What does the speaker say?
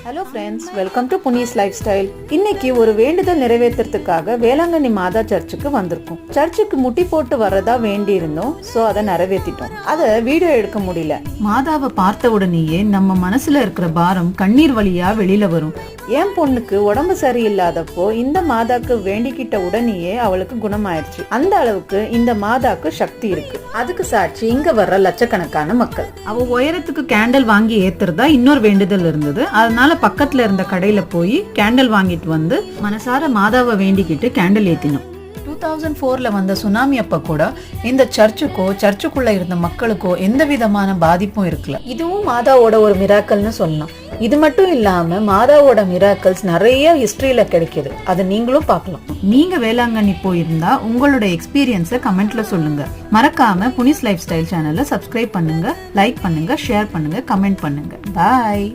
Hello friends, welcome to Puni's life style. இன்னைக்கு ஒரு வேண்டுதல் நிறைவேற்றுறதுக்காக வேளாங்கண்ணி மாதா சர்ச்சுக்கு வந்திருக்கோம். சர்ச்சுக்கு முட்டி போட்டு வரதா வேண்டி இருந்தோம். சோ அதை நிறைவேற்றிட்டோம். அதை வீடியோ எடுக்க முடியல. மாதாவை பார்த்த உடனேயே நம்ம மனசுல இருக்கிற பாரம் கண்ணீர் வழியா வெளியில வரும். என் பொண்ணுக்கு உடம்பு சரியில்லாதப்போ இந்த மாதாக்கு வேண்டிக்கிட்ட உடனேயே அவளுக்கு குணமாயிருச்சு. அந்த அளவுக்கு இந்த மாதாக்கு சக்தி இருக்கு. அதுக்கு சாட்சி இங்க வர்ற லட்சக்கணக்கான மக்கள். அவ உயரத்துக்கு கேண்டல் வாங்கி ஏத்துறதா இன்னொரு வேண்டுதல் இருந்தது. அதனால பக்கத்துல இருந்த கடையில போய் கேண்டல் வாங்கிட்டு வந்து மனசார மாதாவை வேண்டிக்கிட்டு கேண்டல் ஏத்தினோம். 2004ல வந்த சுனாமி அப்ப கூட இந்த சர்ச்சுக்குள்ள இருந்த மக்களுக்கோ எந்த விதமான பாதிப்பும் இருக்கல. இதுவும் மாதாவோட ஒரு மிராக்கல்னு சொல்லலாம். இது மட்டும் இல்லாம மாதாவோட மிராக்கல்ஸ் நிறைய ஹிஸ்டரியில கிடைக்குது. அதை நீங்களும் பார்க்கலாம். நீங்க வேளாங்கண்ணி போயிருந்தா உங்களோட எக்ஸ்பீரியன்ஸை கமெண்ட்ல சொல்லுங்க. மறக்காம புனிஸ் லைஃப் ஸ்டைல் சேனலை சப்ஸ்கிரைப் பண்ணுங்க, லைக் பண்ணுங்க, ஷேர் பண்ணுங்க, கமெண்ட் பண்ணுங்க. பாய்.